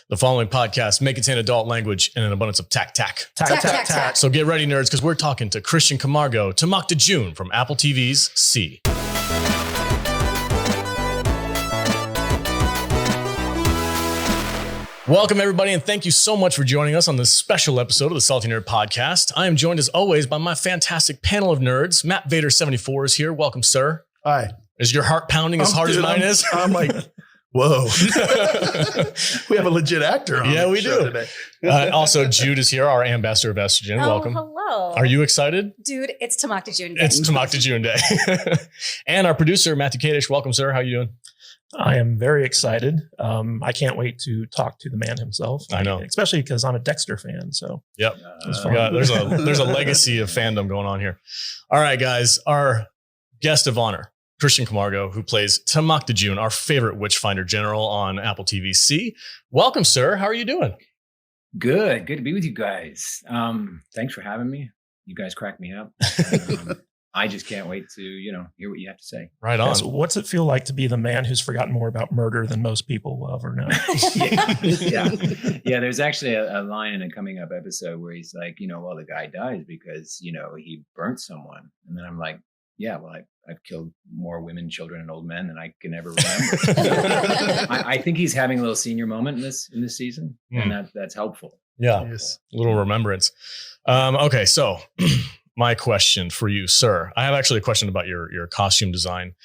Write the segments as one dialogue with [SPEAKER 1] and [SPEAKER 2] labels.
[SPEAKER 1] The following podcast may contain adult language and an abundance of tack.
[SPEAKER 2] Tack.
[SPEAKER 1] So get ready, nerds, because we're talking to Christian Camargo, Tamacti Jun from Apple TV's C. Welcome, everybody, and thank you so much for joining us on this special episode of the Salty Nerd Podcast. I am joined, as always, by my fantastic panel of nerds. Matt Vader 74 is here. Welcome, sir.
[SPEAKER 2] Hi.
[SPEAKER 1] Is your heart pounding as hard as mine is?
[SPEAKER 2] I'm like, whoa. We have a legit actor on
[SPEAKER 1] Yeah,
[SPEAKER 2] the
[SPEAKER 1] we
[SPEAKER 2] show
[SPEAKER 1] do.
[SPEAKER 2] today.
[SPEAKER 1] Also, Jude is here, our ambassador of estrogen. Welcome.
[SPEAKER 3] Hello.
[SPEAKER 1] Are you excited?
[SPEAKER 3] Dude, it's Tamacti Jun Day.
[SPEAKER 1] It's Tamacti Jun Day. And our producer, Matthew Kadish. Welcome, sir. How you doing?
[SPEAKER 4] I am very excited. I can't wait to talk to the man himself.
[SPEAKER 1] I know.
[SPEAKER 4] Especially because I'm a Dexter fan. So
[SPEAKER 1] Yep.
[SPEAKER 4] it's fun.
[SPEAKER 1] There's a legacy of fandom going on here. All right, guys. Our guest of honor, Christian Camargo, who plays Tamacti Jun, our favorite Witchfinder General on Apple TV C. Welcome, sir. How are you doing?
[SPEAKER 5] Good to be with you guys. Thanks for having me. You guys crack me up. I just can't wait to, hear what you have to say.
[SPEAKER 1] Right on.
[SPEAKER 4] So what's it feel like to be the man who's forgotten more about murder than most people will ever know?
[SPEAKER 5] Yeah. There's actually a line in a coming up episode where he's like, well, the guy dies because, he burnt someone. And then I'm like, yeah, well, I've killed more women, children, and old men than I can ever remember. I think he's having a little senior moment in this season, and that's helpful.
[SPEAKER 1] Yeah,
[SPEAKER 2] Yes.
[SPEAKER 1] a little remembrance. Okay, so my question for you, sir. I have actually a question about your costume design.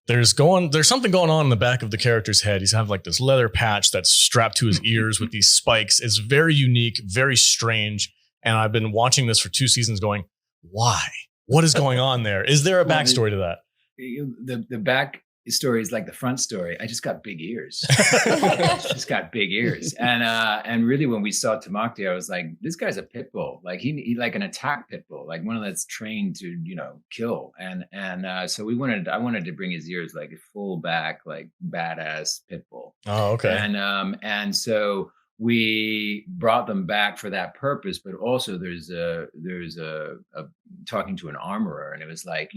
[SPEAKER 1] There's something going on in the back of the character's head. He's having like this leather patch that's strapped to his ears with these spikes. It's very unique, very strange. And I've been watching this for 2 seasons going, why? What is going on there? Is there a backstory to that?
[SPEAKER 5] The back story is like the front story. I just got big ears. And really, when we saw Tamacti, I was like, this guy's a pit bull. Like he like an attack pit bull, like one that's trained to kill. And so I wanted to bring his ears like a full back, like badass pit bull.
[SPEAKER 1] Oh, okay.
[SPEAKER 5] And so we brought them back for that purpose, but also there's a talking to an armorer, and it was like,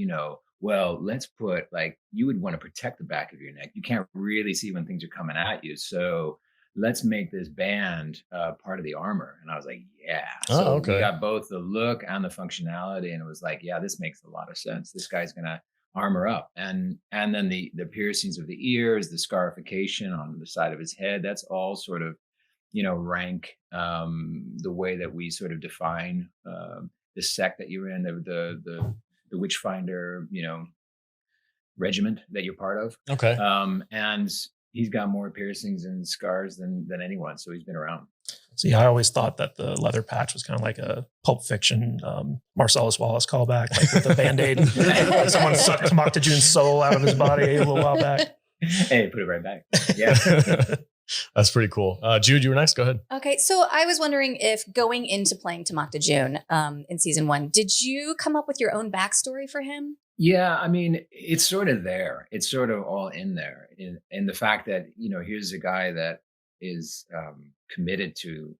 [SPEAKER 5] well, let's put, like, you would want to protect the back of your neck. You can't really see when things are coming at you. So let's make this band part of the armor. And I was like, yeah. So
[SPEAKER 1] okay.
[SPEAKER 5] We got both the look and the functionality. And it was like, yeah, this makes a lot of sense. This guy's going to armor up. And then the piercings of the ears, the scarification on the side of his head, that's all sort of, rank the way that we sort of define the sect that you're in, the Witchfinder, regiment that you're part of.
[SPEAKER 1] Okay.
[SPEAKER 5] And he's got more piercings and scars than anyone, so he's been around.
[SPEAKER 4] See, I always thought that the leather patch was kind of like a Pulp Fiction Marcellus Wallace callback, like with the Band-Aid. Someone sucked Tamacti Jun's soul out of his body a little while back.
[SPEAKER 5] Hey, put it right back. Yeah.
[SPEAKER 1] That's pretty cool. Jude, you were next. Go ahead.
[SPEAKER 3] Okay, so I was wondering if going into playing Tamacti Jun in season 1, did you come up with your own backstory for him?
[SPEAKER 5] Yeah, I mean, it's sort of there. It's sort of all in there in the fact that, here's a guy that is committed to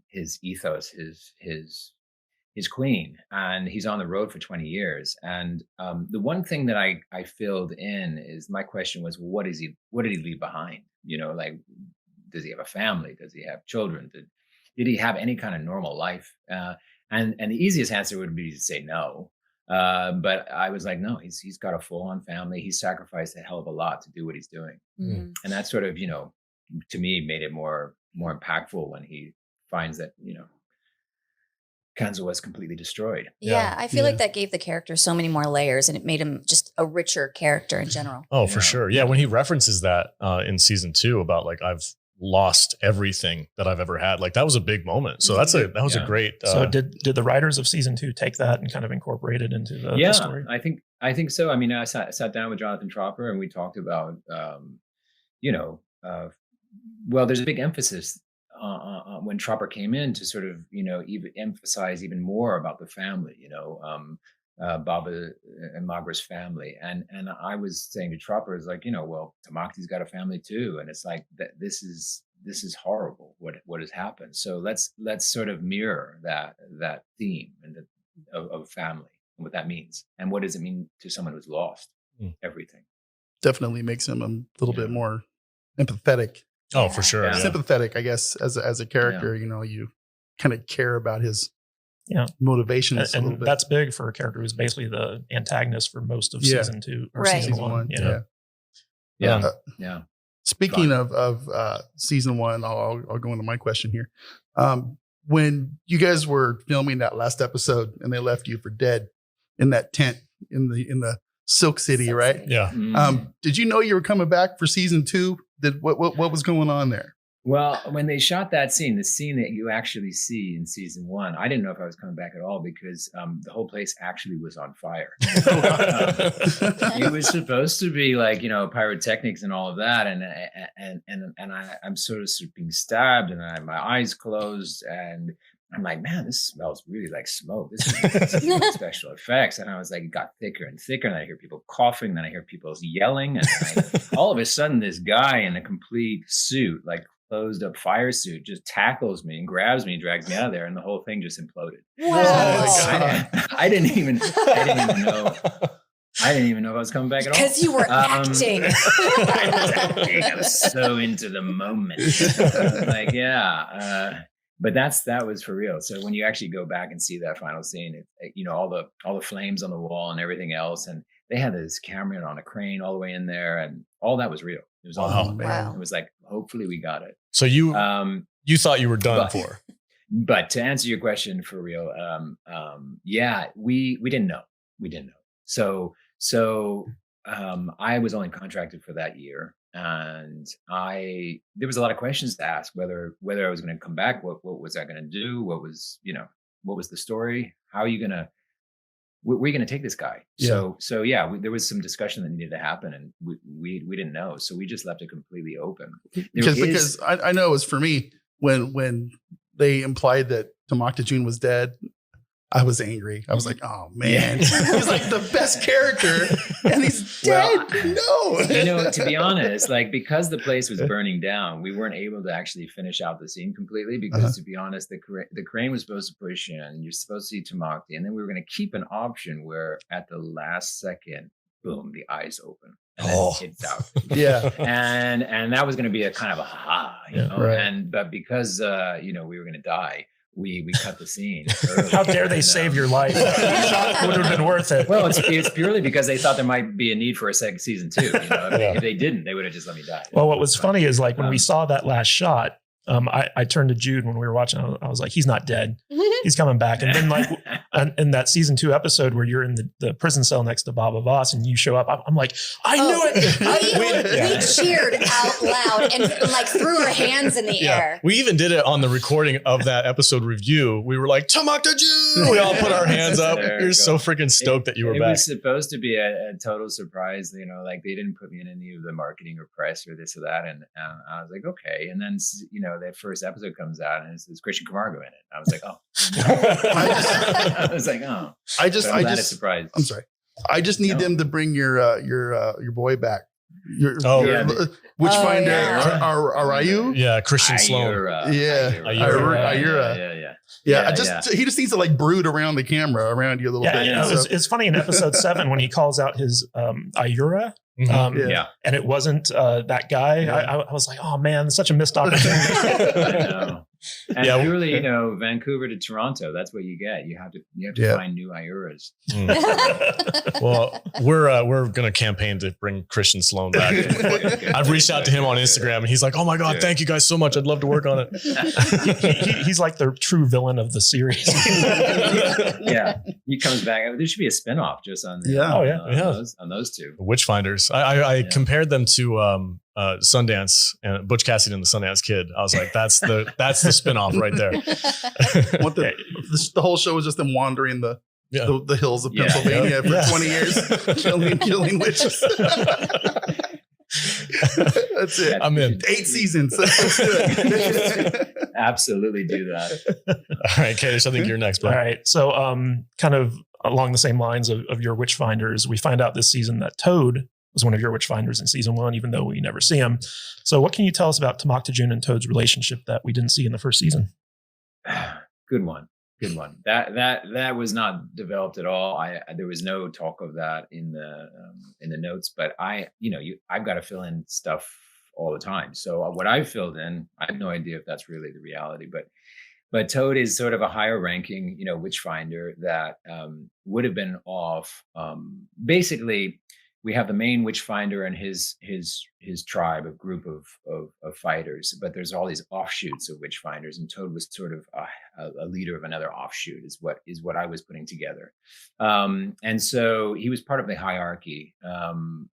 [SPEAKER 5] his ethos, his queen, and he's on the road for 20 years. And the one thing that I filled in is, my question was, what did he leave behind? Like, does he have a family? Does he have children? Did he have any kind of normal life? And the easiest answer would be to say no. But I was like, no, he's got a full-on family. He's sacrificed a hell of a lot to do what he's doing.
[SPEAKER 3] Mm-hmm.
[SPEAKER 5] And that sort of, to me, made it more impactful when he finds that, Kanzo was completely destroyed.
[SPEAKER 3] Yeah, I feel like that gave the character so many more layers, and it made him just a richer character in general.
[SPEAKER 1] Oh, for sure. Yeah, when he references that in season 2 about, like, I've lost everything that I've ever had, like, that was a big moment. So that was a great.
[SPEAKER 4] So did the writers of season 2 take that and kind of incorporate it into the story?
[SPEAKER 5] I think so. I mean, I sat down with Jonathan Tropper and we talked about, well, there's a big emphasis when Tropper came in to sort of, even emphasize even more about the family, Baba and Magra's family. And I was saying to Tropper, is like, well, Tamacti's got a family too. And it's like, that this is horrible, what has happened. So let's sort of mirror that theme and of family and what that means. And what does it mean to someone who's lost everything?
[SPEAKER 2] Definitely makes him a little bit more empathetic
[SPEAKER 1] Oh, for sure.
[SPEAKER 5] Yeah.
[SPEAKER 1] Yeah.
[SPEAKER 2] sympathetic, I guess, as a character. You know, you kind of care about his motivations a little
[SPEAKER 4] And
[SPEAKER 2] bit.
[SPEAKER 4] that's big for a character who's basically the antagonist for most of
[SPEAKER 2] Yeah.
[SPEAKER 4] season 2 or
[SPEAKER 3] Right.
[SPEAKER 4] season one. You know?
[SPEAKER 5] Yeah.
[SPEAKER 1] Um,
[SPEAKER 5] Yeah.
[SPEAKER 2] Speaking of season 1, I'll go into my question here. When you guys were filming that last episode and they left you for dead in that tent in the Silk City,
[SPEAKER 3] Silk
[SPEAKER 2] right?
[SPEAKER 3] City.
[SPEAKER 1] Yeah.
[SPEAKER 2] Did you know you were coming back for season 2? What was going on there?
[SPEAKER 5] Well, when they shot that scene, the scene that you actually see in season 1, I didn't know if I was coming back at all because the whole place actually was on fire. It was supposed to be like, you know, pyrotechnics and all of that, and I'm sort of being stabbed, and my eyes closed, and I'm like, man, this smells really like smoke. This is special effects. And I was like, it got thicker and thicker. And I hear people coughing. Then I hear people yelling. And all of a sudden, this guy in a complete suit, like closed up fire suit, just tackles me and grabs me and drags me out of there. And the whole thing just imploded.
[SPEAKER 3] Wow.
[SPEAKER 5] I didn't even know. I didn't even know if I was coming back at all.
[SPEAKER 3] Because you were acting.
[SPEAKER 5] I was so into the moment. Like, but that was for real. So when you actually go back and see that final scene, you know, all the flames on the wall and everything else, and they had this camera on a crane all the way in there, and all that was real. It was all
[SPEAKER 3] Wow.
[SPEAKER 5] It was like, hopefully we got it.
[SPEAKER 1] So you thought you were done for.
[SPEAKER 5] But to answer your question for real, we didn't know. We didn't know. So I was only contracted for that year. And there was a lot of questions to ask whether I was going to come back. What was I going to do? What was the story? How are you going to, where are you going to take this guy?
[SPEAKER 2] Yeah.
[SPEAKER 5] So there was some discussion that needed to happen, and we didn't know. So we just left it completely open.
[SPEAKER 2] Because I know it was for me when they implied that Tamacti Jun was dead. I was angry. I was like, oh man, he's like the best character and he's dead. No.
[SPEAKER 5] You know, to be honest, like, because the place was burning down, we weren't able to actually finish out the scene completely because to be honest, the crane was supposed to push in, you're supposed to see Tamacti, and then we were going to keep an option where at the last second, boom, the eyes open. And then it's out.
[SPEAKER 2] Yeah.
[SPEAKER 5] And that was going to be a kind of you know,
[SPEAKER 2] right.
[SPEAKER 5] but because, you know, we were going to die, we cut the scene early.
[SPEAKER 4] How dare they save your life? It would have been worth it.
[SPEAKER 5] Well, it's purely because they thought there might be a need for a second season 2. You know, if they didn't, they would have just let me die.
[SPEAKER 4] Well, what was funny is like when we saw that last shot, I turned to Jude when we were watching. I was like, he's not dead. He's coming back. And then like in that season 2 episode where you're in the prison cell next to Baba Voss and you show up, I'm like, I knew it.
[SPEAKER 3] We cheered out loud and like threw our hands in the air.
[SPEAKER 1] We even did it on the recording of that episode review. We were like, Tamacti Jun! We all put our hands up. You're so freaking stoked that you were back.
[SPEAKER 5] It was supposed to be a total surprise. You know, like they didn't put me in any of the marketing or press or this or that. And I was like, okay. And then, you know, that first episode comes out and it's Christian Camargo in it. I was like, oh. I was like, oh.
[SPEAKER 2] I just
[SPEAKER 5] surprised.
[SPEAKER 2] I'm sorry. I just need them to bring your boy back. Witchfinder Arayu?
[SPEAKER 1] Yeah, Christian Sloan.
[SPEAKER 2] Ayura. Yeah, he just needs to like brood around the camera around you a little bit.
[SPEAKER 4] Yeah, it's funny in episode 7 when he calls out his Ayura. And it wasn't that guy. I was like, oh man, such a missed opportunity.
[SPEAKER 5] I know. And purely, you know, Vancouver to Toronto, that's what you get. You have to find new Ayuras.
[SPEAKER 1] Well, we're gonna campaign to bring Christian Sloan back. I've reached out to him on Instagram and he's like, oh my God, thank you guys so much. I'd love to work on it.
[SPEAKER 4] He's like the true villain of the series.
[SPEAKER 5] He comes back. There should be a spinoff just on on those two.
[SPEAKER 1] Witchfinders. I compared them to Sundance and Butch Cassidy and the Sundance Kid. I was like, that's the spinoff right there.
[SPEAKER 2] The whole show was just them wandering the hills of Pennsylvania for 20 years, killing witches. That's it.
[SPEAKER 1] I'm in.
[SPEAKER 2] 8 seasons.
[SPEAKER 5] Absolutely do that.
[SPEAKER 1] All right, Kadish, I think you're next, bro.
[SPEAKER 4] All right. So kind of along the same lines of your Witchfinders, we find out this season that Toad was one of your Witchfinders in season 1, even though we never see him. So what can you tell us about Tamacti Jun and Toad's relationship that we didn't see in the first season?
[SPEAKER 5] Good one. That was not developed at all. There was no talk of that in the notes, but I've got to fill in stuff all the time. So what I've filled in, I have no idea if that's really the reality, but Toad is sort of a higher ranking, Witchfinder that would have been off. Basically, we have the main Witchfinder and his tribe, a group of fighters, but there's all these offshoots of Witchfinders, and Toad was sort of a leader of another offshoot, is what I was putting together. And so he was part of the hierarchy.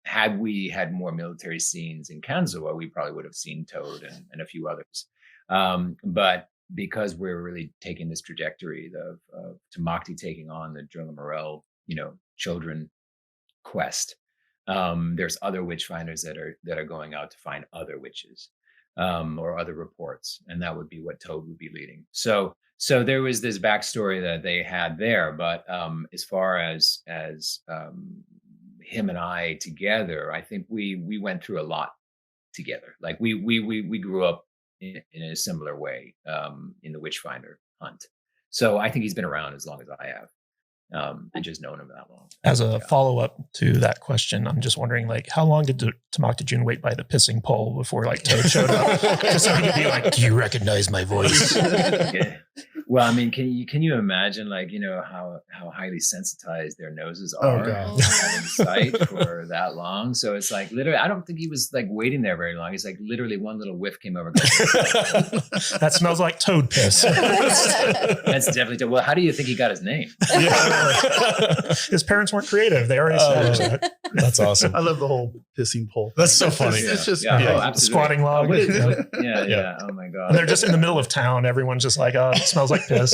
[SPEAKER 5] Had we had more military scenes in Kanzawa, we probably would have seen Toad and a few others. But because we're really taking this trajectory of Tamacti taking on the Drilla Morel, children quest, there's other Witchfinders that are going out to find other witches, or other reports, and that would be what Toad would be leading. So there was this backstory that they had there, but as far as him and I together, I think we went through a lot together. Like we grew up in a similar way in the Witchfinder hunt. So I think he's been around as long as I have. And just known him that long.
[SPEAKER 4] As a follow-up to that question, I'm just wondering, like, how long did Tamacti Jun wait by the pissing pole before like Toad showed up? Just so he could be like, "Do you recognize my voice?"
[SPEAKER 5] Yeah. Well, I mean, can you imagine, like, how highly sensitized their noses are having sight for that long? So it's like literally, I don't think he was like waiting there very long. It's like literally one little whiff came over.
[SPEAKER 4] That smells like toad piss.
[SPEAKER 5] That's definitely Toad. Well, how do you think he got his name?
[SPEAKER 4] His parents weren't creative. They already established that.
[SPEAKER 1] That's awesome.
[SPEAKER 2] I love the whole pissing pole.
[SPEAKER 1] That's so funny.
[SPEAKER 2] It's just
[SPEAKER 4] Squatting log.
[SPEAKER 5] Yeah. Oh my god.
[SPEAKER 4] And they're just in the middle of town. Everyone's just like, "Oh, it smells like piss."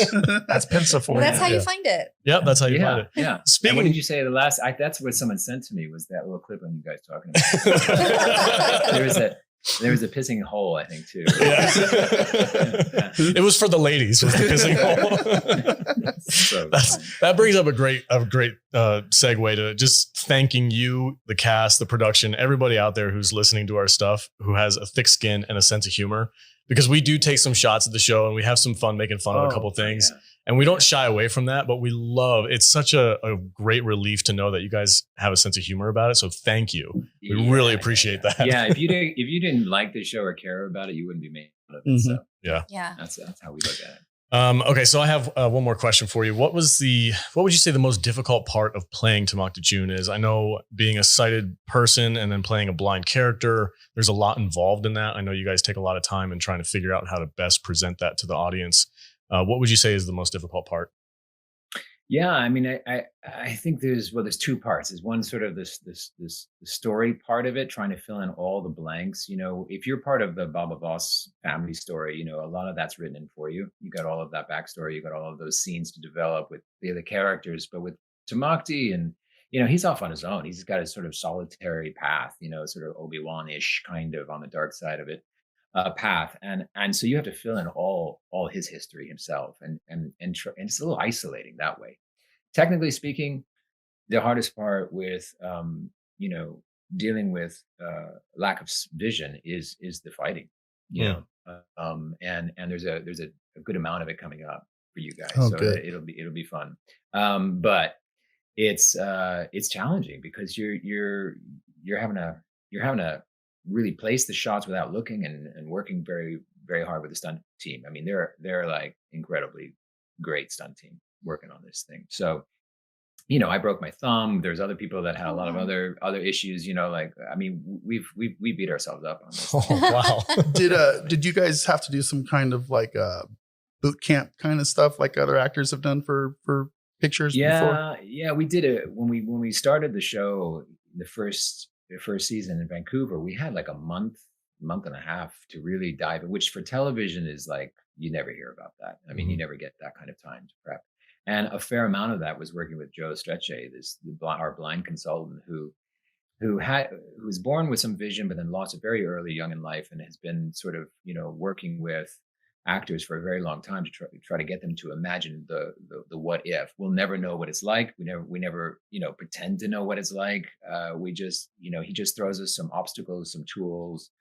[SPEAKER 4] That's Pensa for you.
[SPEAKER 3] That's how you find it.
[SPEAKER 1] Yep, that's how you find it.
[SPEAKER 5] Yeah.
[SPEAKER 1] Speaking,
[SPEAKER 5] and what did you say? That's what someone sent to me, was that little clip on you guys talking about. There was a pissing hole, I think, too.
[SPEAKER 1] Yeah. It was for the ladies. Was the pissing hole?
[SPEAKER 5] So
[SPEAKER 1] that brings up a great segue to just thanking you, the cast, the production, everybody out there who's listening to our stuff, who has a thick skin and a sense of humor. Because we do take some shots at the show and we have some fun making fun of a couple things. Yeah. And we don't shy away from that, but we love, it's such a great relief to know that you guys have a sense of humor about it. So thank you. We really appreciate that.
[SPEAKER 5] Yeah. If you didn't like the show or care about it, you wouldn't be making fun of it. So
[SPEAKER 3] yeah.
[SPEAKER 5] That's how we look at it.
[SPEAKER 1] Okay, so I have one more question for you. What would you say the most difficult part of playing Tamacti Jun is? I know being a sighted person and then playing a blind character, there's a lot involved in that. I know you guys take a lot of time in trying to figure out how to best present that to the audience. What would you say is the most difficult part?
[SPEAKER 5] Yeah, I mean, I think there's two parts. There's one sort of this story part of it, trying to fill in all the blanks. If you're part of the Baba Voss family story, a lot of that's written in for you. You got all of that backstory. You got all of those scenes to develop with the other characters. But with Tamacti, and he's off on his own. He's got a sort of solitary path. Sort of Obi-Wan-ish kind of on the dark side of it. Path, and so you have to fill in all his history himself, and it's a little isolating that way. Technically speaking, the hardest part with dealing with lack of vision is the fighting. And there's a good amount of it coming up for you guys, so
[SPEAKER 2] good.
[SPEAKER 5] it'll be fun. But it's challenging because you're having to really place the shots without looking, and working very, very hard with the stunt team. I mean, they're like incredibly great stunt team working on this thing. So, I broke my thumb. There's other people that had a lot of other issues. I mean, we beat ourselves up on this.
[SPEAKER 1] Oh, wow.
[SPEAKER 2] Did you guys have to do some kind of like boot camp kind of stuff like other actors have done for pictures before?
[SPEAKER 5] Yeah, we did it when we started the show. The first season in Vancouver, we had like a month and a half to really dive in, which for television is like, you never hear about that. I mean, you never get that kind of time to prep. And a fair amount of that was working with Joe Strecce, our blind consultant who was born with some vision, but then lost it very early, young in life, and has been sort of, working with actors for a very long time to try to get them to imagine the what if. We'll never know what it's like. We never pretend to know what it's like. We just he just throws us some obstacles, some tools,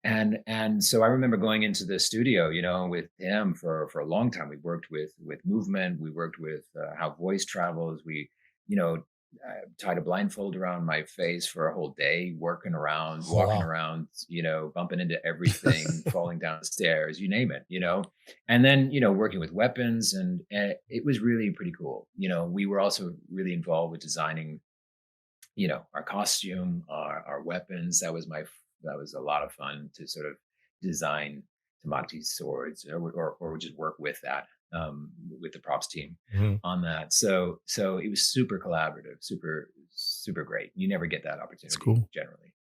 [SPEAKER 5] and so I remember going into the studio with him for a long time. We worked with movement. We worked with how voice travels. We tied a blindfold around my face for a whole day, working around,
[SPEAKER 1] Oh,
[SPEAKER 5] walking
[SPEAKER 1] wow.
[SPEAKER 5] around, bumping into everything, falling down the stairs, you name it, and then, working with weapons, and it was really pretty cool. We were also really involved with designing, our costume, our weapons. That was a lot of fun to sort of design Tamacti's swords, or just work with that, with the props team
[SPEAKER 1] Mhm.
[SPEAKER 5] on that. So it was super collaborative, super great. You never get that opportunity
[SPEAKER 2] cool.
[SPEAKER 5] generally.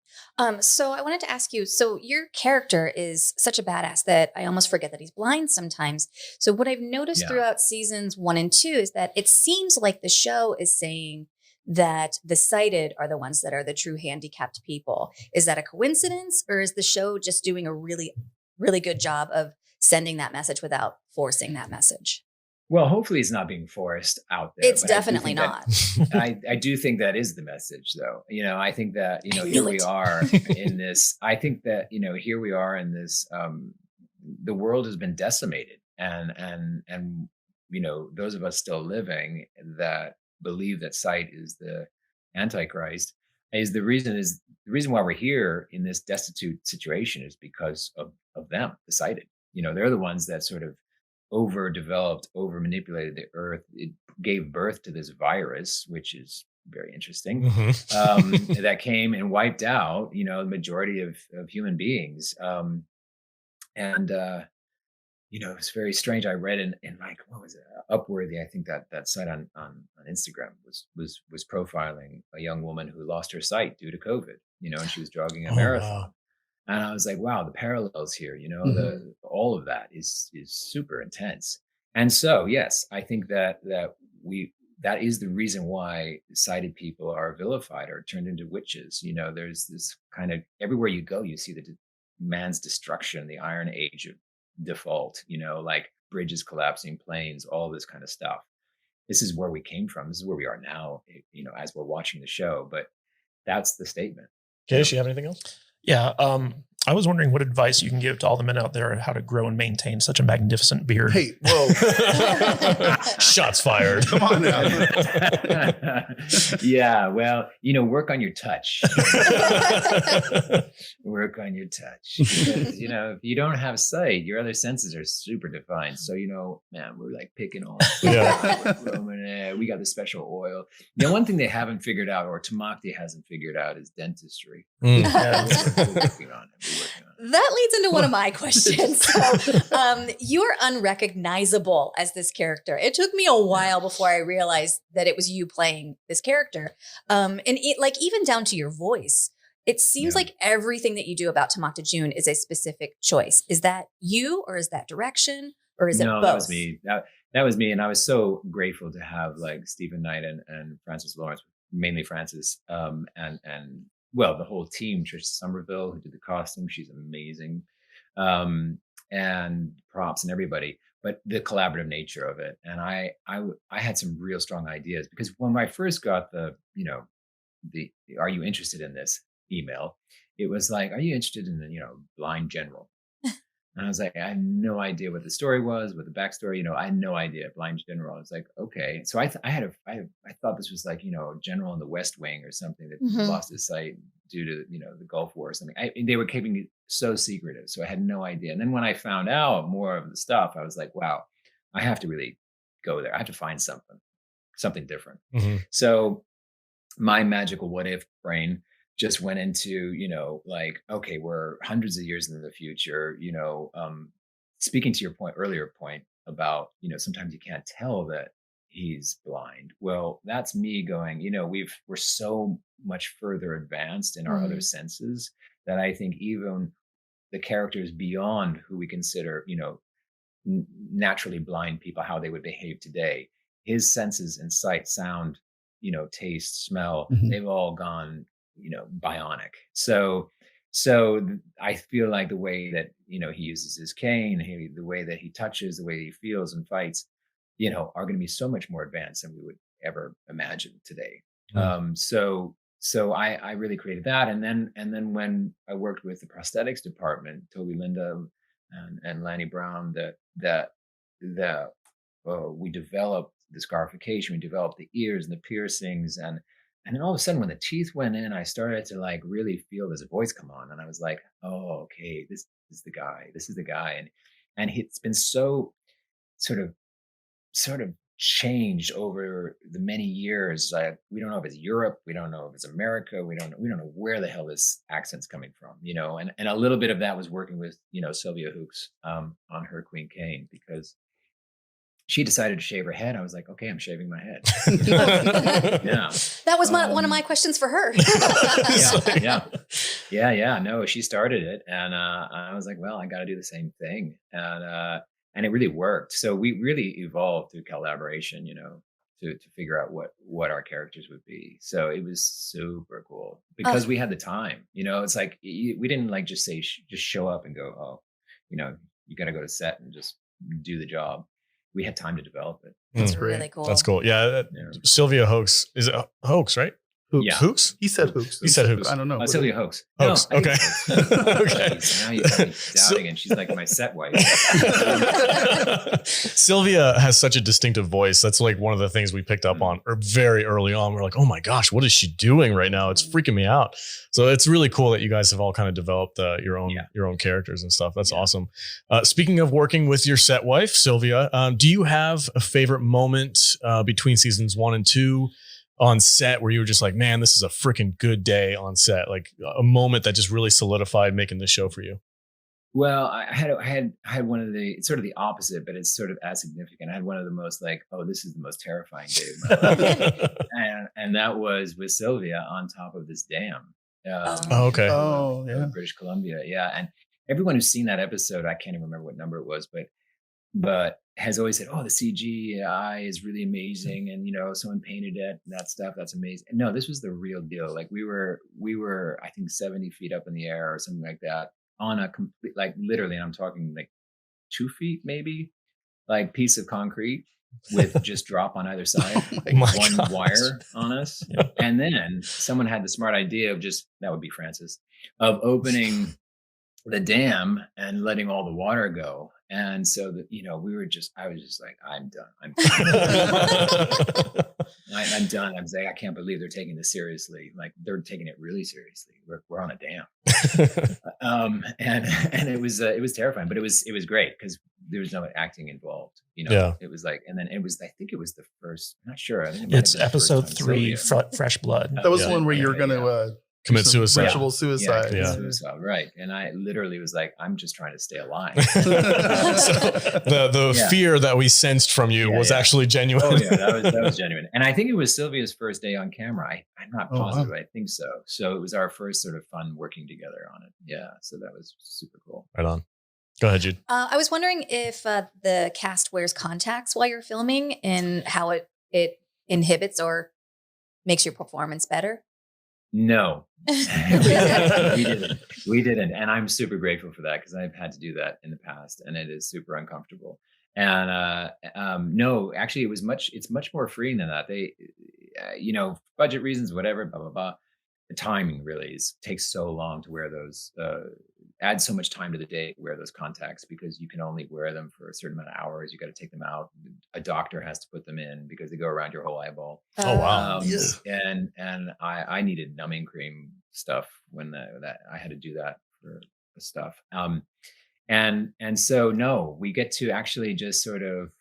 [SPEAKER 3] So I wanted to ask you, so your character is such a badass that I almost forget that he's blind sometimes. So what I've noticed
[SPEAKER 5] Yeah.
[SPEAKER 3] throughout seasons 1 and 2 is that it seems like the show is saying that the sighted are the ones that are the true handicapped people. Is that a coincidence, or is the show just doing a really, really good job of sending that message without forcing that message?
[SPEAKER 5] Well, hopefully it's not being forced out there.
[SPEAKER 3] It's
[SPEAKER 5] but I do
[SPEAKER 3] definitely
[SPEAKER 5] think
[SPEAKER 3] not.
[SPEAKER 5] I do think that is the message, though. I think that,
[SPEAKER 3] I
[SPEAKER 5] here
[SPEAKER 3] knew
[SPEAKER 5] we
[SPEAKER 3] it.
[SPEAKER 5] are in this. I think that, here we are in this. The world has been decimated, and those of us still living that believe that sight is the Antichrist is the reason why we're here in this destitute situation is because of them, the sighted. They're the ones that sort of overdeveloped, over manipulated the earth. It gave birth to this virus, which is very interesting,
[SPEAKER 1] Mhm.
[SPEAKER 5] that came and wiped out, the majority of human beings. And it's very strange. I read in like, what was it? Upworthy, I think that site on Instagram was profiling a young woman who lost her sight due to COVID, and she was jogging a
[SPEAKER 1] Oh,
[SPEAKER 5] marathon.
[SPEAKER 1] wow.
[SPEAKER 5] And I was like, wow, the parallels here,
[SPEAKER 2] Mhm.
[SPEAKER 5] the all of that is super intense. And so, yes, I think that is the reason why sighted people are vilified or turned into witches. There's this kind of everywhere you go, you see man's destruction, the Iron Age of default, like bridges collapsing, planes, all this kind of stuff. This is where we came from. This is where we are now, as we're watching the show. But that's the statement.
[SPEAKER 1] Case, you have anything else?
[SPEAKER 4] Yeah. I was wondering what advice you can give to all the men out there on how to grow and maintain such a magnificent beard.
[SPEAKER 2] Hey, whoa.
[SPEAKER 1] Shots fired.
[SPEAKER 2] Come on now.
[SPEAKER 5] Yeah, well, work on your touch. Work on your touch. Because, if you don't have sight, your other senses are super defined. So, man, we're like picking on.
[SPEAKER 1] Yeah.
[SPEAKER 5] We got the special oil. The one thing they haven't figured out, or Tamacti hasn't figured out, is dentistry.
[SPEAKER 1] Mm.
[SPEAKER 5] We're working on it.
[SPEAKER 3] That leads into one of my questions. So, you're unrecognizable as this character. It took me a while before I realized that it was you playing this character. And it, like, even down to your voice, it seems
[SPEAKER 5] Yeah.
[SPEAKER 3] like everything that you do about Tamacti Jun is a specific choice. Is that you, or is that direction, or is it
[SPEAKER 5] No,
[SPEAKER 3] both?
[SPEAKER 5] that was me. That was me. And I was so grateful to have like Stephen Knight and Francis Lawrence, mainly Francis, and well, the whole team, Trish Somerville, who did the costume. She's amazing. And props and everybody, but the collaborative nature of it. And I had some real strong ideas, because when I first got the are you interested in this email, it was like, are you interested in the, blind general? And I was like, I had no idea what the story was, what the backstory, I had no idea. Blind general. I was like, okay. So I thought this was like, a general in the West Wing or something that
[SPEAKER 3] Mhm.
[SPEAKER 5] lost his sight due to, the Gulf War or something. They were keeping it so secretive. So I had no idea. And then when I found out more of the stuff, I was like, wow, I have to really go there. I have to find something different.
[SPEAKER 1] Mhm.
[SPEAKER 5] So my magical what if brain just went into, like, okay, we're hundreds of years in the future, speaking to your earlier point about, sometimes you can't tell that he's blind. Well, that's me going, we're so much further advanced in our other senses that I think even the characters beyond who we consider, naturally blind people, how they would behave today, his senses and sight, sound, taste, smell,
[SPEAKER 2] Mhm.
[SPEAKER 5] they've all gone, bionic. So I feel like the way that, he uses his cane, the way that he touches, the way he feels and fights, are going to be so much more advanced than we would ever imagine today. So I really created that. And then when I worked with the prosthetics department, Toby Linda and Lanny Brown, that we developed the scarification, we developed the ears and the piercings, and then all of a sudden, when the teeth went in, I started to like really feel this voice come on, and I was like, "Oh, okay, this is the guy. This is the guy." And it's been so sort of changed over the many years. We don't know if it's Europe, we don't know if it's America, we don't know where the hell this accent's coming from, you know. And a little bit of that was working with, you know, Sylvia Hooks on her Queen Kane, because she decided to shave her head. I was like, okay, I'm shaving my head. Yeah.
[SPEAKER 3] That was one of my questions for her.
[SPEAKER 5] Yeah. No, she started it, and I was like, well, I got to do the same thing, and it really worked. So we really evolved through collaboration, you know, to figure out what our characters would be. So it was super cool because we had the time. You know, it's like we didn't like just say just show up and go, oh, you know, you got to go to set and just do the job. We had time to develop it.
[SPEAKER 3] That's really cool.
[SPEAKER 1] That's cool. Yeah. Sylvia Hooks. Is it Hooks, right?
[SPEAKER 2] Hooks.
[SPEAKER 5] Yeah.
[SPEAKER 1] Hooks?
[SPEAKER 2] He said Hooks.
[SPEAKER 1] He said Hooks.
[SPEAKER 2] I don't know.
[SPEAKER 5] Sylvia Hooks.
[SPEAKER 1] Hooks.
[SPEAKER 5] No,
[SPEAKER 1] Okay. Okay.
[SPEAKER 5] Now you got me doubting, and she's like my set wife.
[SPEAKER 1] Sylvia has such a distinctive voice. That's like one of the things we picked up on very early on. We're like, oh my gosh, what is she doing right now? It's freaking me out. So it's really cool that you guys have all kind of developed your own characters and stuff. That's awesome. Speaking of working with your set wife, Sylvia, do you have a favorite moment between seasons 1 and 2 on set where you were just like, man, this is a freaking good day on set? Like a moment that just really solidified making this show for you?
[SPEAKER 5] Well, I had one of the, it's sort of the opposite, but it's sort of as significant. I had one of the most like, oh, this is the most terrifying day of my life. and that was with Sylvia on top of this dam.
[SPEAKER 1] Okay.
[SPEAKER 5] British Columbia. Yeah. And everyone who's seen that episode, I can't even remember what number it was, but has always said, oh, the CGI is really amazing. And, you know, someone painted it and that stuff. That's amazing. And no, this was the real deal. Like we were, I think 70 feet up in the air or something like that on a complete, like literally, and I'm talking like 2 feet, maybe, like piece of concrete with just drop on either side, one wire on us. Yeah. And then someone had the smart idea of that would be Francis, of opening the dam and letting all the water go. And so that, you know, I was just like, I'm done. I'm done. I was like, I can't believe they're taking this seriously. Like they're taking it really seriously. We're on a dam. And it was terrifying, but it was great because there was no acting involved. You know, It was like, and then I think it was the first, I'm not sure. I think
[SPEAKER 4] it's episode 3, Fresh Blood.
[SPEAKER 2] That was the one where you were going to
[SPEAKER 1] commit suicide.
[SPEAKER 2] Ritual suicide.
[SPEAKER 5] Suicide, right. And I literally was like, I'm just trying to stay alive.
[SPEAKER 1] So the fear that we sensed from you was actually genuine.
[SPEAKER 5] Oh yeah, that was genuine. And I think it was Sylvia's first day on camera. I'm not positive. I think so. So it was our first sort of fun working together on it. Yeah. So that was super cool.
[SPEAKER 1] Right on. Go ahead, Jude.
[SPEAKER 3] I was wondering if the cast wears contacts while you're filming and how it inhibits or makes your performance better.
[SPEAKER 5] No, we didn't. And I'm super grateful for that because I've had to do that in the past and it is super uncomfortable. And no, actually it's much more freeing than that. They, you know, budget reasons, whatever, blah, blah, blah. The timing really takes so long to wear those, add so much time to the day to wear those contacts because you can only wear them for a certain amount of hours. You got to take them out. A doctor has to put them in because they go around your whole eyeball.
[SPEAKER 1] Oh wow!
[SPEAKER 5] And I needed numbing cream stuff when that I had to do that for the stuff. And so no, we get to actually just sort of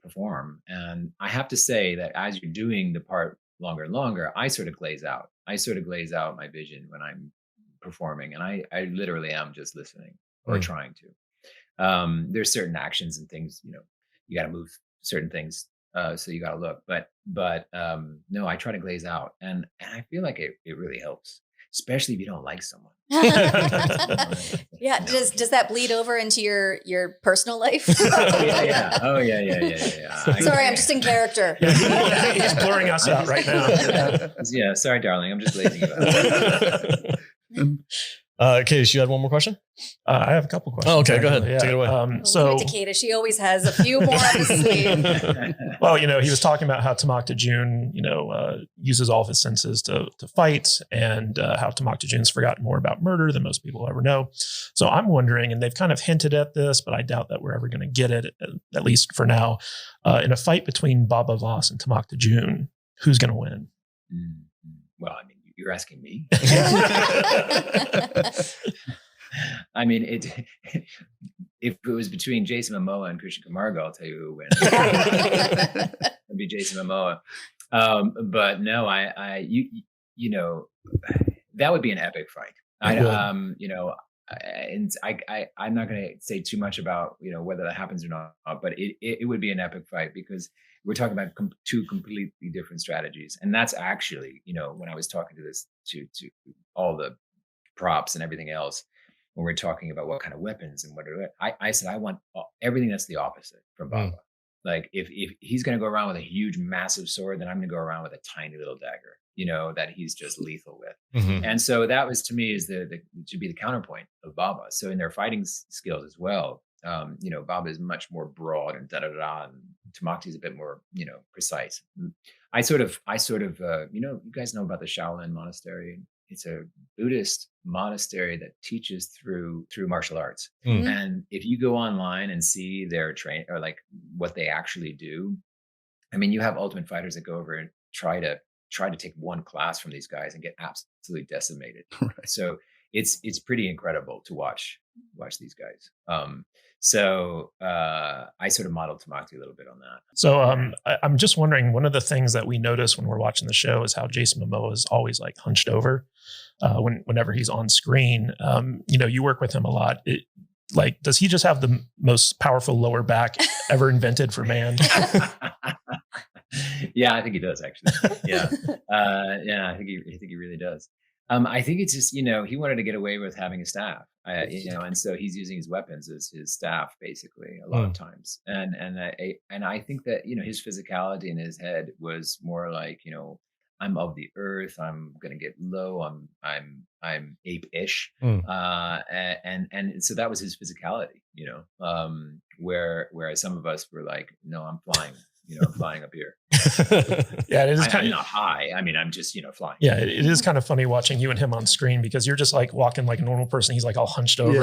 [SPEAKER 5] perform. And I have to say that as you're doing the part longer and longer, I sort of glaze out. I sort of glaze out my vision when I'm performing, and I literally am just listening or trying to. There's certain actions and things, you know, you got to move certain things, so you got to look. But no, I try to glaze out, and I feel like it really helps, especially if you don't like someone.
[SPEAKER 3] Yeah. Does that bleed over into your personal life?
[SPEAKER 5] Yeah. Oh yeah.
[SPEAKER 3] Sorry, I'm just in character.
[SPEAKER 4] He's blurring us out right now.
[SPEAKER 5] Yeah. Sorry, darling. I'm just glazing you out.
[SPEAKER 1] Katie, you had one more question?
[SPEAKER 4] I have a couple questions.
[SPEAKER 1] Oh, okay. Go ahead.
[SPEAKER 4] Yeah.
[SPEAKER 1] Take it away.
[SPEAKER 3] Leave it to Katie. She always has a few more up his sleeve.
[SPEAKER 4] Well, you know, he was talking about how Tamacti Jun, you know, uses all of his senses to fight, and how Tamacti Jun's forgotten more about murder than most people ever know. So I'm wondering, and they've kind of hinted at this, but I doubt that we're ever going to get it, at least for now. In a fight between Baba Voss and Tamacti Jun, who's going to win?
[SPEAKER 5] Mm-hmm. Well, I mean, you're asking me. I mean, if it was between Jason Momoa and Christian Camargo, I'll tell you who would win. It'd be Jason Momoa. But no, that would be an epic fight. I'm not going to say too much about, whether that happens or not, but it would be an epic fight because we're talking about two completely different strategies. And that's actually, when I was talking to all the props and everything else, when we're talking about what kind of weapons and I said, I want everything that's the opposite from Baba. Like if he's going to go around with a huge, massive sword, then I'm going to go around with a tiny little dagger, that he's just lethal with. Mm-hmm. And so that was, to me, is to be the counterpoint of Baba. So in their fighting skills as well, Baba is much more broad and and Tamacti is a bit more, precise. I sort of, you guys know about the Shaolin monastery. It's a Buddhist monastery that teaches through martial arts. Mm-hmm. And if you go online and see their train or like what they actually do, I mean, you have ultimate fighters that go over and try to take one class from these guys and get absolutely decimated. Right. So it's pretty incredible to watch these guys. So I sort of modeled Tamacti a little bit on that. So
[SPEAKER 4] I'm just wondering, one of the things that we notice when we're watching the show is how Jason Momoa is always like hunched over whenever he's on screen. You work with him a lot. Does he just have the most powerful lower back ever invented for man?
[SPEAKER 5] Yeah, I think he does actually. Yeah. I think he really does. I think it's just, he wanted to get away with having a staff, and so he's using his weapons as his staff basically a lot of times. And I think that, his physicality in his head was more like, I'm of the earth. I'm going to get low. I'm ape-ish. And so that was his physicality, whereas some of us were like, no, I'm flying. I'm flying up here.
[SPEAKER 4] Yeah, it is
[SPEAKER 5] I'm not high. I mean, I'm just, flying.
[SPEAKER 4] Yeah, it is kind of funny watching you and him on screen because you're just like walking like a normal person. He's like all hunched over.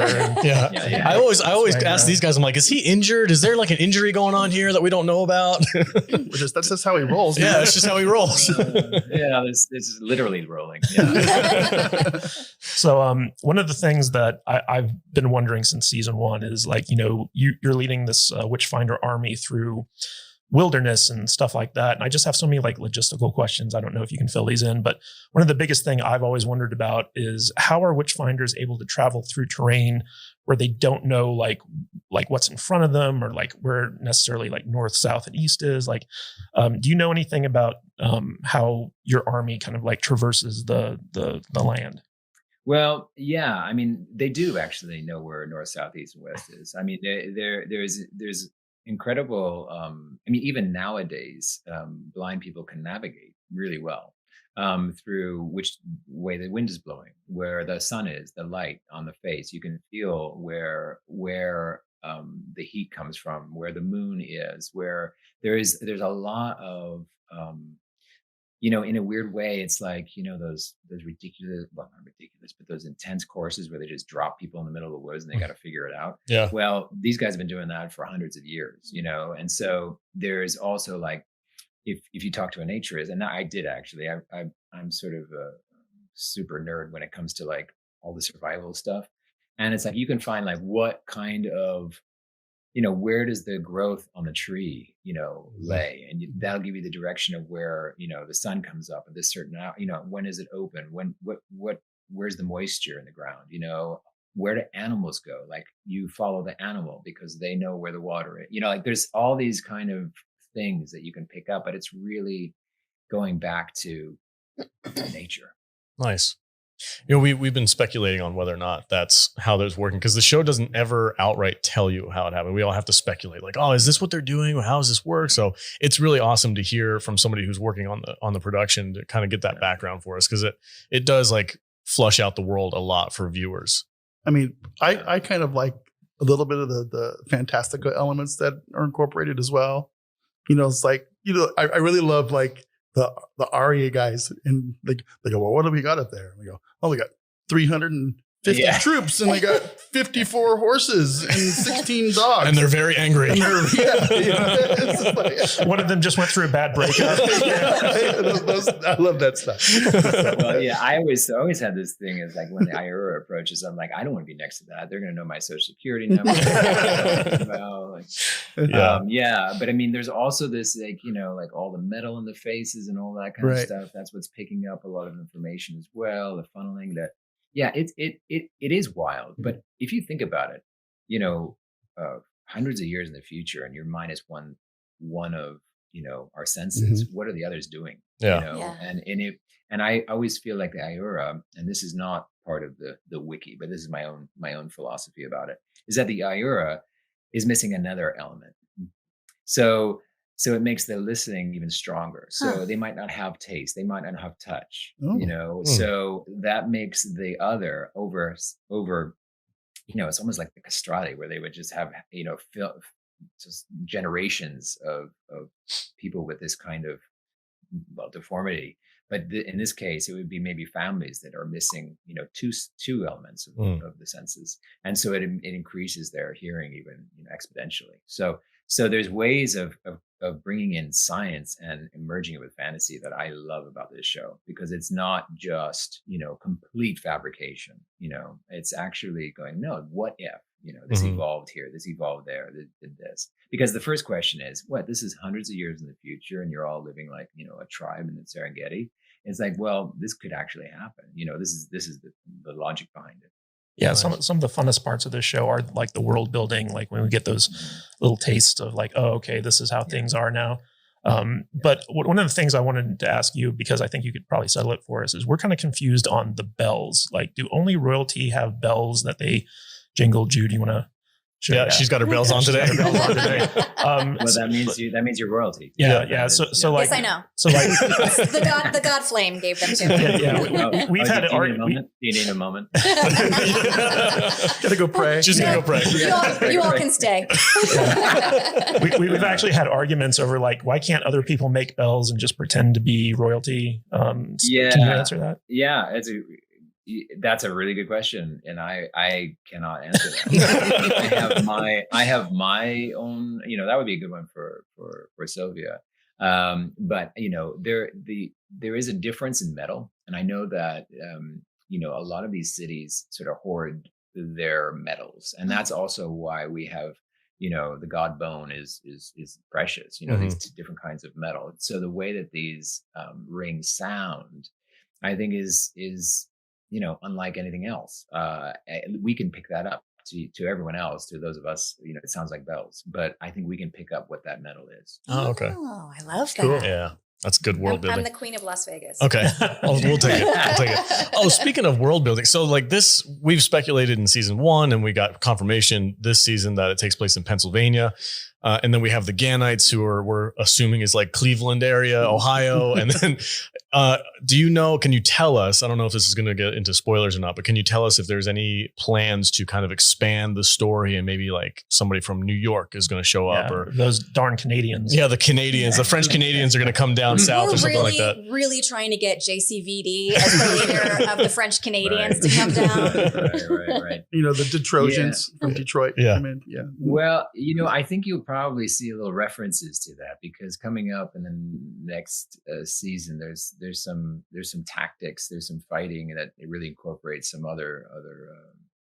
[SPEAKER 1] Yeah. And, I always ask these guys, I'm like, is he injured? Is there like an injury going on here that we don't know about?
[SPEAKER 2] That's just how he rolls.
[SPEAKER 1] Yeah, it's just how he rolls.
[SPEAKER 5] This is literally rolling. Yeah.
[SPEAKER 4] So one of the things that I've been wondering since season 1 is like, you're leading this Witchfinder army through wilderness and stuff like that. And I just have so many like logistical questions. I don't know if you can fill these in, but one of the biggest thing I've always wondered about is how are Witchfinders able to travel through terrain where they don't know like what's in front of them or like where necessarily like north, south, and east is? Like, do you know anything about how your army kind of like traverses the land?
[SPEAKER 5] Well, yeah, I mean, they do actually know where north, south, east, and west is. I mean, there's incredible. I mean, even nowadays, blind people can navigate really well through which way the wind is blowing, where the sun is, the light on the face. You can feel where the heat comes from, where the moon is, where there's a lot of in a weird way, it's like, those ridiculous, well, not ridiculous, but those intense courses where they just drop people in the middle of the woods and they got to figure it out.
[SPEAKER 1] Yeah.
[SPEAKER 5] Well, these guys have been doing that for hundreds of years, and so there's also like, if you talk to a naturist, and I did actually, I'm sort of a super nerd when it comes to like all the survival stuff. And it's like, you can find like what kind of, where does the growth on the tree, lay? And that'll give you the direction of where, the sun comes up at this certain hour, when is it open? Where's the moisture in the ground? Where do animals go? Like you follow the animal because they know where the water is, like there's all these kind of things that you can pick up, but it's really going back to nature.
[SPEAKER 1] Nice. We've been speculating on whether or not that's how that's working because the show doesn't ever outright tell you how it happened. We all have to speculate like, oh, is this what they're doing? How does this work? So it's really awesome to hear from somebody who's working on the production to kind of get that background for us because it does like flush out the world a lot for viewers.
[SPEAKER 2] I mean, I kind of like a little bit of the fantastical elements that are incorporated as well. It's like, I really love like the Aria guys and they go, well, what do we got up there? And we go, oh, we got 350 50
[SPEAKER 5] Yeah.
[SPEAKER 2] troops and they got 54 horses and 16 dogs.
[SPEAKER 1] And they're very angry.
[SPEAKER 2] And they're, it's like-
[SPEAKER 4] One of them just went through a bad breakup.
[SPEAKER 2] I love that stuff.
[SPEAKER 5] Well, yeah, I always had this thing is like when the IURA approaches, I'm like, I don't want to be next to that. They're going to know my social security number. Well, but I mean, there's also this like, you know, like all the metal in the faces and all that kind of stuff. That's what's picking up a lot of information as well. The funneling that. Yeah, it is wild. But if you think about it, you know, hundreds of years in the future, and you're minus one of, you know, our senses. What are the others doing?
[SPEAKER 1] Yeah.
[SPEAKER 5] You know, and I always feel like the IURA, and this is not part of the wiki, but this is my own philosophy about it, is that the IURA is missing another element. So it makes the listening even stronger. So they might not have taste. They might not have touch, you know, so that makes the other over, you know, it's almost like the castrati where they would just have, you know, just generations of people with this kind of deformity. But in this case, it would be maybe families that are missing, you know, two elements of the senses. And so it increases their hearing even, you know, exponentially. So there's ways of bringing in science and merging it with fantasy that I love about this show, because it's not just, you know, complete fabrication. You know, it's actually going, no, what if, you know, this evolved here, this evolved there, did this? Because the first question is, what, this is hundreds of years in the future and you're all living like, you know, a tribe in the Serengeti. It's like, well, this could actually happen. You know, this is the logic behind it.
[SPEAKER 4] Yeah, some of the funnest parts of this show are like the world building, like when we get those little tastes of like, oh, okay, this is how things are now. But one of the things I wanted to ask you, because I think you could probably settle it for us, is we're kind of confused on the bells. Like, do only royalty have bells that they jingle? Jude, you want to?
[SPEAKER 1] Yeah, she's got her bells on today.
[SPEAKER 5] Well, that means you're royalty.
[SPEAKER 4] Yeah. So like,
[SPEAKER 3] yes, I know.
[SPEAKER 4] So like,
[SPEAKER 3] the God Flame gave them to me.
[SPEAKER 4] We've had
[SPEAKER 5] Do you need a moment?
[SPEAKER 2] Gotta go pray.
[SPEAKER 1] Just gonna go pray.
[SPEAKER 3] You all can stay.
[SPEAKER 4] We've actually had arguments over like, why can't other people make bells and just pretend to be royalty? Can you answer that?
[SPEAKER 5] Yeah, that's a really good question, and I cannot answer that. I have my own. You know, that would be a good one for Sylvia. But you know, there is a difference in metal, and I know that you know, a lot of these cities sort of hoard their metals, and that's also why we have, you know, the god bone is precious. You know, these different kinds of metal. So the way that these rings sound, I think is you know, unlike anything else. We can pick that up to everyone else, to those of us, you know, it sounds like bells, but I think we can pick up what that metal is.
[SPEAKER 1] Oh, okay.
[SPEAKER 3] Oh, I love that.
[SPEAKER 1] Cool. Yeah. That's good world building.
[SPEAKER 3] I'm the queen of Las Vegas.
[SPEAKER 1] Okay. We'll take it. I'll take it. Oh, speaking of world building. So like this, we've speculated in season 1 and we got confirmation this season that it takes place in Pennsylvania. And then we have the Ganites, who we're assuming is like Cleveland area, Ohio. And then do you know, can you tell us, I don't know if this is going to get into spoilers or not, but can you tell us if there's any plans to kind of expand the story and maybe like somebody from New York is going to show up, or
[SPEAKER 4] those darn Canadians?
[SPEAKER 1] Yeah, the Canadians, the French Canadians are going to come down south or something like that.
[SPEAKER 3] Really trying to get JCVD as the leader of the French Canadians to come down.
[SPEAKER 5] Right.
[SPEAKER 2] You know, the Detrojans from Detroit.
[SPEAKER 1] Yeah.
[SPEAKER 2] I mean, yeah.
[SPEAKER 5] Well, you know, I think you'll probably see a little references to that, because coming up in the next season, there's some tactics, there's some fighting that it really incorporates some other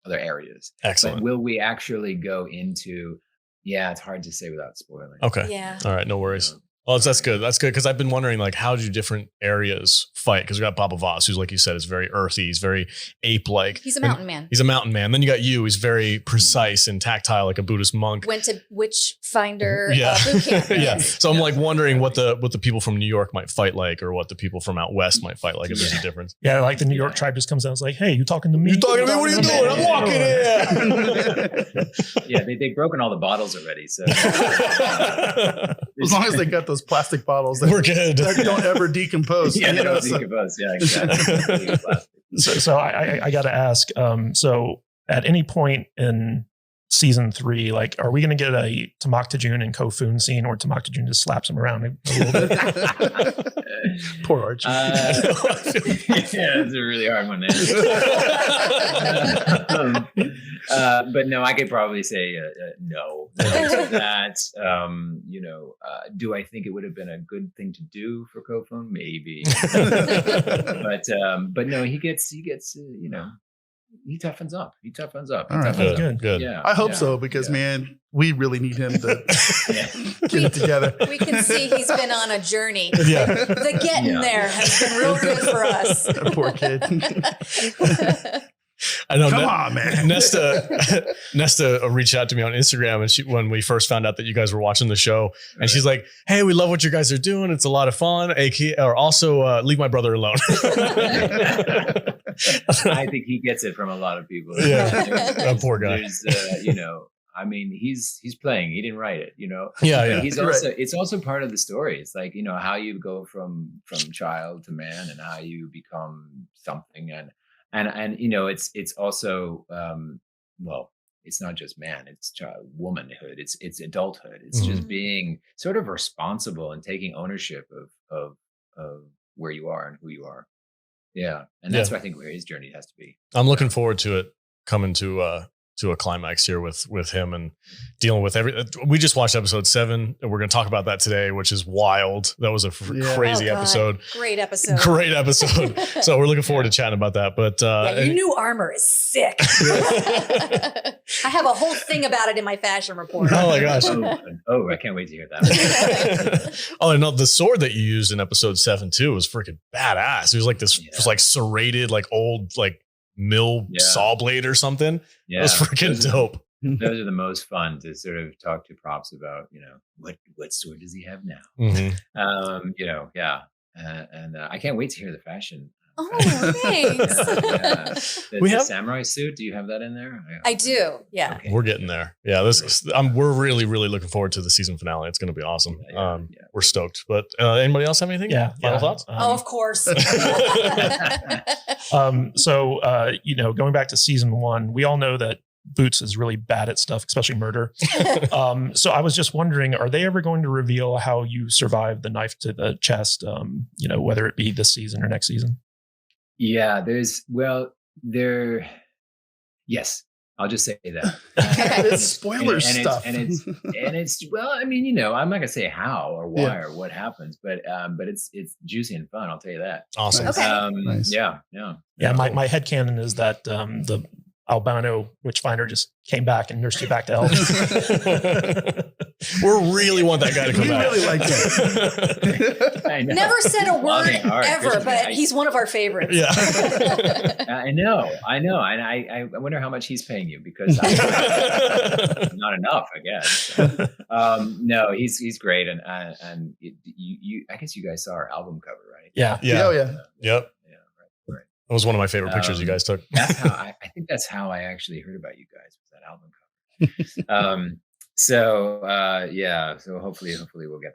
[SPEAKER 5] areas.
[SPEAKER 1] Excellent.
[SPEAKER 5] But will we actually go into? Yeah, it's hard to say without spoiling.
[SPEAKER 1] Okay.
[SPEAKER 3] Yeah.
[SPEAKER 1] All right. No worries. Well, that's good. That's good. Because I've been wondering, like, how do different areas fight? Because we got Baba Voss, who's, like you said, is very earthy. He's very ape-like.
[SPEAKER 3] He's a mountain man.
[SPEAKER 1] He's a mountain man. Then you got you. He's very precise and tactile, like a Buddhist monk.
[SPEAKER 3] Went to Witchfinder
[SPEAKER 1] Yeah.
[SPEAKER 3] boot camp.
[SPEAKER 1] Yeah. So I'm like wondering what the people from New York might fight like, or what the people from out west might fight like, if there's a difference.
[SPEAKER 4] Yeah, like the New York tribe just comes out and is like, hey, you talking to me?
[SPEAKER 1] You talking to me? What are you doing? I'm walking here.
[SPEAKER 5] Yeah, they've broken all the bottles already. So
[SPEAKER 2] As long as they got those plastic bottles
[SPEAKER 1] We're good.
[SPEAKER 2] that don't ever decompose.
[SPEAKER 5] yeah,
[SPEAKER 2] You know,
[SPEAKER 5] no,
[SPEAKER 2] so-
[SPEAKER 5] decompose. Yeah, exactly.
[SPEAKER 4] So I got to ask. So at any point in season 3, like, are we going to get a Tamacti Jun and Kofun scene where Tamacti Jun just slaps him around a little bit?
[SPEAKER 2] Poor Archie.
[SPEAKER 5] Yeah, it's a really hard one. But no, I could probably say no to that. Do I think it would have been a good thing to do for Kofun? Maybe. but no, he toughens up. He toughens up.
[SPEAKER 2] All right.
[SPEAKER 1] Good.
[SPEAKER 5] Yeah,
[SPEAKER 2] I hope so, because man, we really need him to get it together.
[SPEAKER 3] We can see he's been on a journey.
[SPEAKER 1] Yeah.
[SPEAKER 3] The getting there has been real good for us.
[SPEAKER 2] Poor kid.
[SPEAKER 1] I know.
[SPEAKER 2] Come on, man.
[SPEAKER 1] Nesta reached out to me on Instagram, and when we first found out that you guys were watching the show, and she's like, "Hey, we love what you guys are doing. It's a lot of fun. Or also, leave my brother alone."
[SPEAKER 5] I think he gets it from a lot of people.
[SPEAKER 1] Yeah, that poor guy.
[SPEAKER 5] I mean, he's playing. He didn't write it.
[SPEAKER 1] Yeah.
[SPEAKER 5] He's also. It's also part of the story. It's like how you go from child to man, and how you become something, and it's also it's not just man, it's womanhood, it's adulthood, it's just being sort of responsible and taking ownership of where you are and who you are. Yeah, and that's what I think where his journey has to be.
[SPEAKER 1] I'm looking forward to it coming to a climax here with him and dealing with we just watched episode 7, and we're going to talk about that today, which is wild. That was a crazy episode.
[SPEAKER 3] Great episode.
[SPEAKER 1] So we're looking forward to chatting about that. But
[SPEAKER 3] your new armor is sick. I have a whole thing about it in my fashion report.
[SPEAKER 1] Oh my gosh.
[SPEAKER 5] Oh, I can't wait to hear that.
[SPEAKER 1] Oh, and the sword that you used in episode 7 too was freaking badass. It was like this, it was like serrated, like old, like mill saw blade or something. Yeah, it was freaking dope.
[SPEAKER 5] Those are the most fun to sort of talk to props about. What sword does he have now?
[SPEAKER 1] Mm-hmm.
[SPEAKER 5] And I can't wait to hear the fashion.
[SPEAKER 3] Oh, thanks.
[SPEAKER 5] The samurai suit. Do you have that in there?
[SPEAKER 3] I do. Yeah,
[SPEAKER 1] okay. We're getting there. Yeah, we're really, really looking forward to the season finale. It's going to be awesome. We're stoked. But anybody else have anything? Final thoughts?
[SPEAKER 3] Of course.
[SPEAKER 4] Going back to season 1, we all know that Boots is really bad at stuff, especially murder. So I was just wondering, are they ever going to reveal how you survived the knife to the chest? Whether it be this season or next season.
[SPEAKER 5] Yeah, yes, I'll just say that.
[SPEAKER 2] It's spoiler stuff.
[SPEAKER 5] It's well, I mean, I'm not gonna say how or why or what happens, but it's juicy and fun. I'll tell you that.
[SPEAKER 1] Awesome.
[SPEAKER 3] Okay.
[SPEAKER 2] Nice.
[SPEAKER 5] Yeah.
[SPEAKER 4] My headcanon is that the albino witchfinder just came back and nursed you back to health.
[SPEAKER 1] We really want that guy to come back.
[SPEAKER 2] We really like him.
[SPEAKER 5] I know.
[SPEAKER 3] Never said a word ever,
[SPEAKER 5] Christian,
[SPEAKER 3] but he's one of our favorites.
[SPEAKER 1] Yeah.
[SPEAKER 5] I know. And I wonder how much he's paying you, because not enough, I guess. No, he's great. And you I guess you guys saw our album cover, right?
[SPEAKER 1] Yeah.
[SPEAKER 2] Oh, yeah.
[SPEAKER 1] Yep.
[SPEAKER 5] Right.
[SPEAKER 1] That was one of my favorite pictures you guys took.
[SPEAKER 5] I think that's how I actually heard about you guys, was that album cover. So hopefully we'll get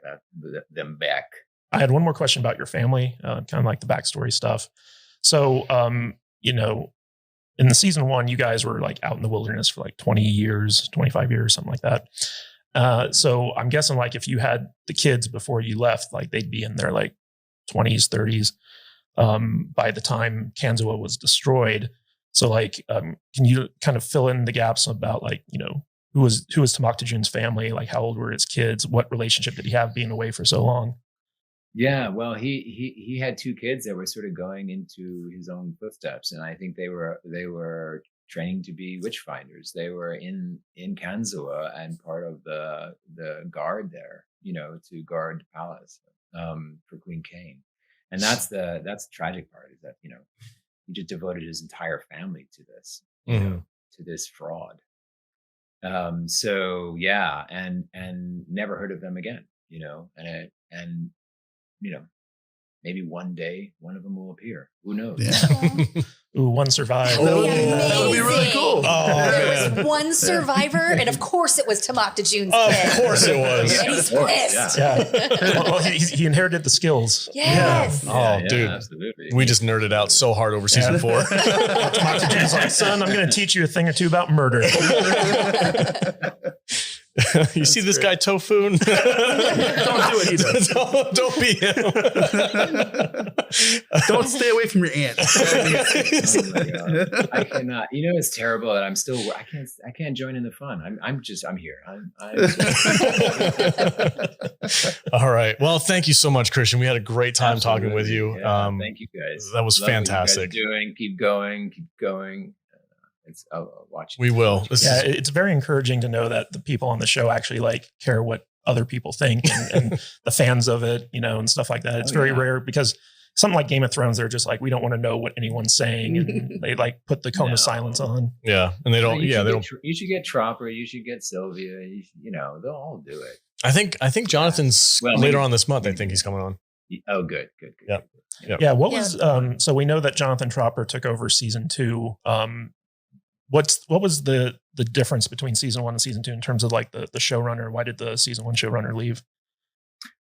[SPEAKER 5] them back.
[SPEAKER 4] I had one more question about your family, kind of like the backstory stuff. So, in the season 1, you guys were like out in the wilderness for like 20 years, 25 years, something like that. So I'm guessing like if you had the kids before you left, like they'd be in their like 20s, 30s. By the time Kanzawa was destroyed. So like, can you kind of fill in the gaps about like, who was Tamacti Jun's family? Like how old were his kids? What relationship did he have being away for so long?
[SPEAKER 5] Yeah, well, he had 2 kids that were sort of going into his own footsteps. And I think they were training to be witchfinders. They were in Kanzawa and part of the guard there, to guard the palace for Queen Kane. And that's the tragic part, is that, he just devoted his entire family to this, to this fraud. So yeah, and never heard of them again, and maybe one day one of them will appear. Who knows?
[SPEAKER 2] Yeah.
[SPEAKER 4] Ooh, one survived.
[SPEAKER 2] That would be really cool.
[SPEAKER 3] There was one survivor, and of course it was Tamacti Jun's kid.
[SPEAKER 1] Of course it was.
[SPEAKER 3] And he's pissed.
[SPEAKER 4] Yeah. Well, he inherited the skills.
[SPEAKER 3] Yes.
[SPEAKER 1] Yeah.
[SPEAKER 5] Yeah,
[SPEAKER 1] Dude.
[SPEAKER 5] absolutely.
[SPEAKER 1] We just nerded out so hard over season 4.
[SPEAKER 4] Tamacti Jun's like, son, I'm going to teach you a thing or two about murder.
[SPEAKER 1] You see this guy Tofu? Don't
[SPEAKER 2] do it either.
[SPEAKER 1] Don't be him.
[SPEAKER 2] Don't stay away from your aunt.
[SPEAKER 5] Oh my God. I cannot. It's terrible that I can't join in the fun. I'm here.
[SPEAKER 1] All right. Well, thank you so much, Christian. We had a great time talking with you.
[SPEAKER 5] Yeah, thank you guys.
[SPEAKER 1] That was
[SPEAKER 5] Love
[SPEAKER 1] fantastic.
[SPEAKER 5] What you guys are doing. Keep going. I'll watch it.
[SPEAKER 1] We will.
[SPEAKER 4] It's very encouraging to know that the people on the show actually care what other people think and the fans of it, and stuff like that. It's very rare because something like Game of Thrones, they're just like, we don't want to know what anyone's saying, and they put the cone of silence on.
[SPEAKER 1] Yeah, and they don't.
[SPEAKER 5] You
[SPEAKER 1] they don't.
[SPEAKER 5] You should get Tropper. You should get Sylvia. They'll all do it.
[SPEAKER 1] I think Jonathan's later on this month. I think he's coming on.
[SPEAKER 5] Oh, good.
[SPEAKER 1] Yep.
[SPEAKER 4] Yeah. What was so we know that Jonathan Tropper took over season 2. What was the difference between season 1 and season 2 in terms of the showrunner? Why did the season 1 showrunner leave?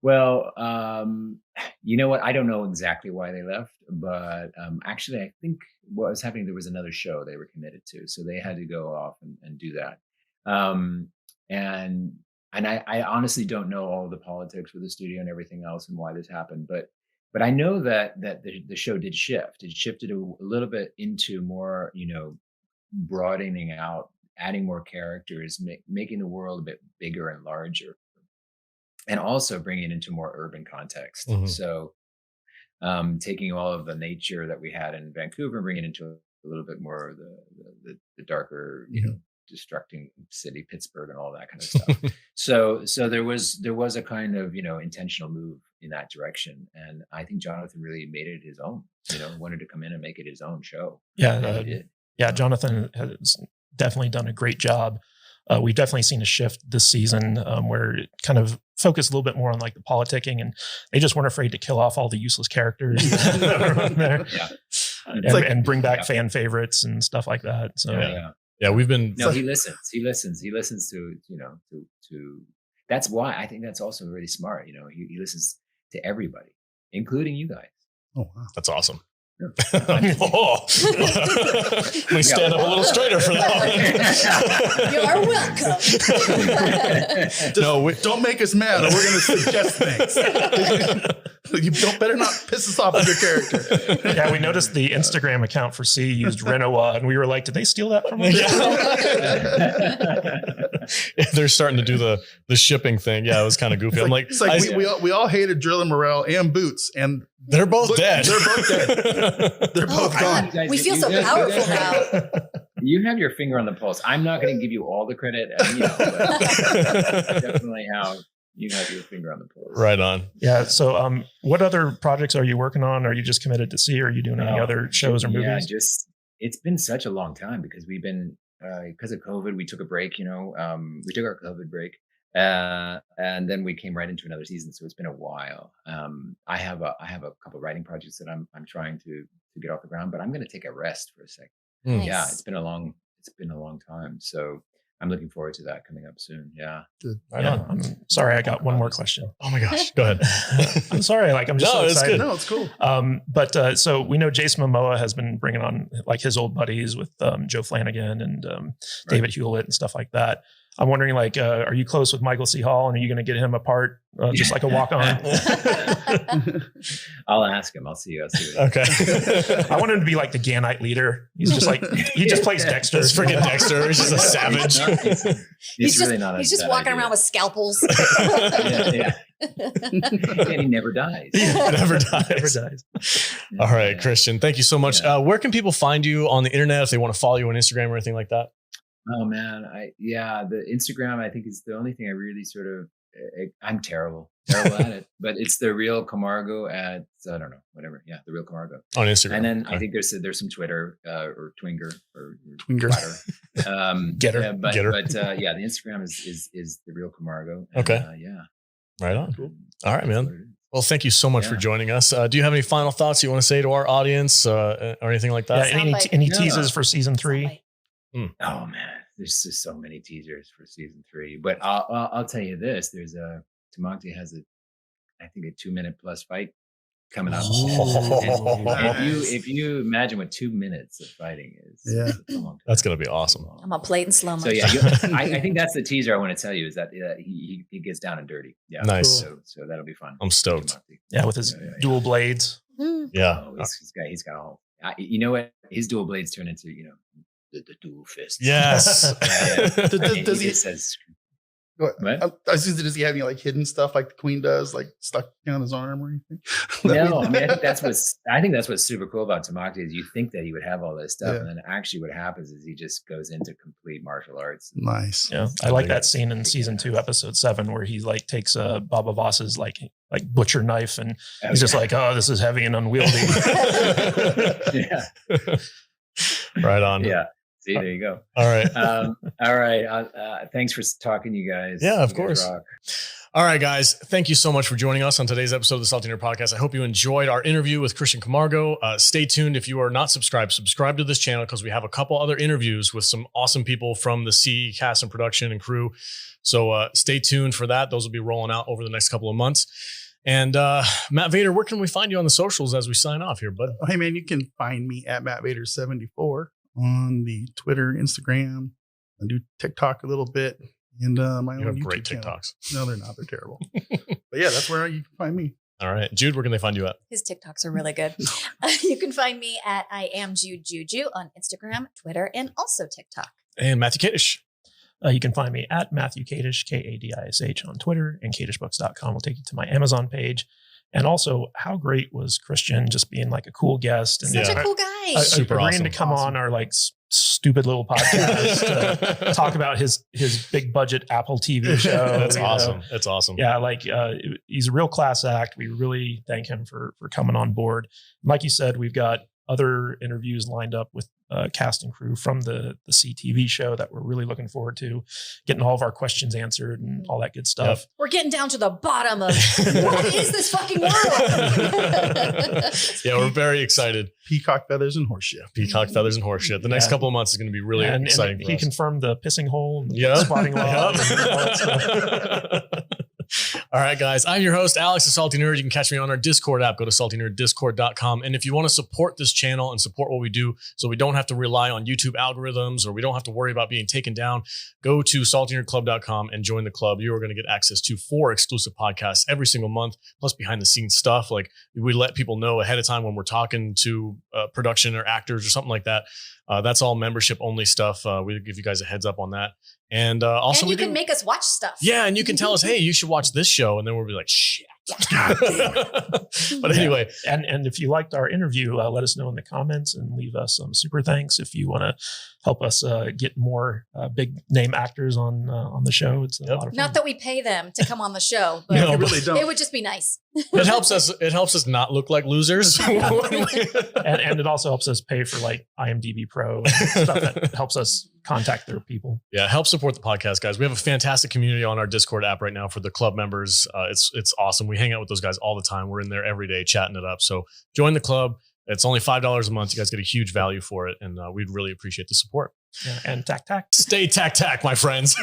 [SPEAKER 5] Well, you know what? I don't know exactly why they left, but actually, I think what was happening, there was another show they were committed to, so they had to go off and do that. And I honestly don't know all the politics with the studio and everything else and why this happened, but I know that the show did shift. It shifted a little bit into more, broadening out, adding more characters, making the world a bit bigger and larger, and also bringing it into more urban context. Mm-hmm. So taking all of the nature that we had in Vancouver and bringing it into a little bit more of the darker, destructing city, Pittsburgh, and all that kind of stuff. So there was a kind of intentional move in that direction, and I think Jonathan really made it his own. Wanted to come in and make it his own show.
[SPEAKER 4] Yeah, Jonathan has definitely done a great job. We've definitely seen a shift this season where it kind of focused a little bit more on the politicking, and they just weren't afraid to kill off all the useless characters that are on there, and bring back fan favorites and stuff like that. So
[SPEAKER 1] we've been.
[SPEAKER 5] No, he listens. He listens to to. That's why I think that's also really smart. He listens to everybody, including you guys.
[SPEAKER 2] Oh, wow.
[SPEAKER 1] That's awesome. Let me stand up a little straighter for that
[SPEAKER 3] one. You are welcome.
[SPEAKER 2] Don't make us mad, or we're going to suggest things. You better not piss us off with your character.
[SPEAKER 4] Yeah, we noticed the Instagram account for C used Renoa, and we were like, did they steal that from us?
[SPEAKER 1] They're starting to do the shipping thing. Yeah, it was kind of goofy.
[SPEAKER 2] We all hated Drill and Morel and Boots, and
[SPEAKER 1] they're both dead.
[SPEAKER 2] They're both dead. They're both gone.
[SPEAKER 3] We feel so powerful now.
[SPEAKER 5] You have your finger on the pulse. I'm not going to give you all the credit, but definitely how you have your finger on the pulse.
[SPEAKER 1] Right on.
[SPEAKER 4] Yeah. So, what other projects are you working on? Are you just committed to C? Or are you doing any other shows or movies?
[SPEAKER 5] Yeah, it's been such a long time because we've been because of COVID. We took a break. We took our COVID break. And then we came right into another season, so it's been a while. I have a couple writing projects that I'm trying to get off the ground, but I'm going to take a rest for a second.
[SPEAKER 3] Nice.
[SPEAKER 5] Yeah, it's been a long time, so I'm looking forward to that coming up soon. Yeah.
[SPEAKER 2] Good.
[SPEAKER 4] I'm sorry, I got one more question.
[SPEAKER 1] Oh my gosh, go ahead.
[SPEAKER 4] I'm sorry, I'm just so excited.
[SPEAKER 1] It's good.
[SPEAKER 2] No, it's cool.
[SPEAKER 4] But so we know Jason Momoa has been bringing on his old buddies with Joe Flanagan and David Hewlett and stuff like that. I'm wondering, are you close with Michael C. Hall, and are you going to get him a part, just like a walk-on?
[SPEAKER 5] I'll ask him. I'll see.
[SPEAKER 1] Okay.
[SPEAKER 4] I want him to be like the Ganite leader. He's just he just plays Dexter.
[SPEAKER 1] Let's forget Dexter. He's just a savage.
[SPEAKER 5] He's really not.
[SPEAKER 3] He's just walking around with scalpels.
[SPEAKER 5] And he never dies.
[SPEAKER 1] Never dies. All right, Christian. Thank you so much. Where can people find you on the internet if they want to follow you on Instagram or anything like that?
[SPEAKER 5] Oh man, the Instagram I think is the only thing I really sort of I'm terrible at it, but it's the real Camargo at I don't know, whatever. Yeah, the real Camargo
[SPEAKER 1] on Instagram.
[SPEAKER 5] And then I think there's some Twitter or Twinger or
[SPEAKER 2] Twinger.
[SPEAKER 1] Getter.
[SPEAKER 5] Yeah, but the Instagram is the real Camargo. And,
[SPEAKER 1] okay. Right on. Cool. All right, man. Well, thank you so much for joining us. Do you have any final thoughts you want to say to our audience or anything like that?
[SPEAKER 4] Yeah, any teases for season 3?
[SPEAKER 5] Oh man, there's just so many teasers for season 3. But I'll tell you this: Tamacti has I think a 2-minute plus fight coming up.
[SPEAKER 2] Nice.
[SPEAKER 5] If you imagine what 2 minutes of fighting is,
[SPEAKER 2] Yeah.
[SPEAKER 5] it's a long time.
[SPEAKER 1] That's going to be awesome.
[SPEAKER 3] I'm gonna play it in slow
[SPEAKER 5] So
[SPEAKER 3] motion.
[SPEAKER 5] yeah, I think that's the teaser I want to tell you is that he gets down and dirty. Yeah,
[SPEAKER 1] Nice.
[SPEAKER 5] So that'll be fun.
[SPEAKER 1] I'm stoked.
[SPEAKER 4] Yeah, with his dual blades.
[SPEAKER 3] Mm.
[SPEAKER 1] Yeah.
[SPEAKER 5] Oh, he's got all. You know what? His dual blades turn into the dual fists.
[SPEAKER 1] Yes.
[SPEAKER 2] Does he?
[SPEAKER 5] says?
[SPEAKER 2] What?
[SPEAKER 5] What?
[SPEAKER 2] Does he have any like hidden stuff like the Queen does, like stuck on his arm or anything?
[SPEAKER 5] No, I mean I think that's what's super cool about Tamacti is you think that he would have all this stuff,
[SPEAKER 2] Yeah.
[SPEAKER 5] and then actually what happens is he just goes into complete martial arts.
[SPEAKER 2] Nice.
[SPEAKER 4] Yeah, I like that scene in season 2, episode 7, where he like takes Baba Voss's like butcher knife, and he's just like, "Oh, this is heavy and unwieldy."
[SPEAKER 5] Yeah,
[SPEAKER 1] Right on.
[SPEAKER 5] yeah. See, there you go.
[SPEAKER 1] All right.
[SPEAKER 5] All right. Thanks for talking, you guys.
[SPEAKER 1] Yeah, of
[SPEAKER 5] You guys
[SPEAKER 1] course.
[SPEAKER 5] rock.
[SPEAKER 1] All right, guys. Thank you so much for joining us on today's episode of the Salty Nerd Podcast. I hope you enjoyed our interview with Christian Camargo. Stay tuned. If you are not subscribed to this channel because we have a couple other interviews with some awesome people from the C cast and production and crew. So stay tuned for that. Those will be rolling out over the next couple of months. And Matt Vader, where can we find you on the socials as we sign off here, bud?
[SPEAKER 2] Hey man, you can find me at Matt Vader 74 on the Twitter, Instagram. I do TikTok a little bit, and my
[SPEAKER 1] You
[SPEAKER 2] own
[SPEAKER 1] have
[SPEAKER 2] YouTube
[SPEAKER 1] great
[SPEAKER 2] channel.
[SPEAKER 1] TikToks.
[SPEAKER 2] No, they're not. They're terrible. But yeah, that's where you can find me.
[SPEAKER 1] All right. Jude, where can they find you at?
[SPEAKER 3] His TikToks are really good. You can find me at I am Jude Juju on Instagram, Twitter, and also TikTok.
[SPEAKER 1] And Matthew Kadish.
[SPEAKER 4] You can find me at Matthew Kadish, Kadish on Twitter, and kadishbooks.com will take you to my Amazon page. And also, how great was Christian just being like a cool guest and
[SPEAKER 3] Such
[SPEAKER 1] Yeah.
[SPEAKER 3] a cool guy.
[SPEAKER 1] Super
[SPEAKER 4] agreeing
[SPEAKER 1] awesome.
[SPEAKER 4] to come on our like stupid little podcast to talk about his big budget Apple TV show.
[SPEAKER 1] That's
[SPEAKER 4] you know.
[SPEAKER 1] awesome. That's awesome.
[SPEAKER 4] Yeah, like he's a real class act. We really thank him for coming on board. Like you said, we've got other interviews lined up with cast and crew from the CTV show that we're really looking forward to, getting all of our questions answered and all that good stuff.
[SPEAKER 3] We're getting down to the bottom of what is this fucking world?
[SPEAKER 1] Yeah, we're very excited.
[SPEAKER 2] Peacock feathers and horseshit.
[SPEAKER 1] Peacock feathers and horseshit. The next
[SPEAKER 4] Yeah.
[SPEAKER 1] couple of months is going to be really
[SPEAKER 4] And
[SPEAKER 1] exciting.
[SPEAKER 4] he
[SPEAKER 1] for us.
[SPEAKER 4] confirmed the pissing hole and the
[SPEAKER 1] Yeah.
[SPEAKER 4] squatting log and all that stuff.
[SPEAKER 1] All right, guys. I'm your host, Alex, the Salty Nerd. You can catch me on our Discord app. Go to saltynerddiscord.com. And if you want to support this channel and support what we do so we don't have to rely on YouTube algorithms or we don't have to worry about being taken down, go to saltynerdclub.com and join the club. You are going to get access to 4 exclusive podcasts every single month, plus behind the scenes stuff. Like we let people know ahead of time when we're talking to production or actors or something like that. That's all membership only stuff. We give you guys a heads up on that. And also
[SPEAKER 3] and
[SPEAKER 1] we
[SPEAKER 3] you can
[SPEAKER 1] do-
[SPEAKER 3] make us watch stuff.
[SPEAKER 1] yeah, and you can tell us, hey, you should watch this show, and then we'll be like, shit.
[SPEAKER 3] God
[SPEAKER 1] But anyway,
[SPEAKER 4] And if you liked our interview, let us know in the comments and leave us some super thanks. If you want to help us get more big name actors on the show, it's a lot of fun.
[SPEAKER 3] Not that we pay them to come on the show, but
[SPEAKER 1] No,
[SPEAKER 2] You
[SPEAKER 1] but-
[SPEAKER 2] really don't.
[SPEAKER 3] it would just be nice.
[SPEAKER 1] it helps us. It helps us not look like losers.
[SPEAKER 4] and it also helps us pay for like IMDb Pro and stuff that helps us contact their people.
[SPEAKER 1] Yeah, help support the podcast, guys. We have a fantastic community on our Discord app right now for the club members. It's awesome. We hang out with those guys all the time. We're in there every day chatting it up. So join the club. It's only $5 a month. You guys get a huge value for it, and we'd really appreciate the support.
[SPEAKER 4] Yeah, and tack.
[SPEAKER 1] Stay tack, my friends.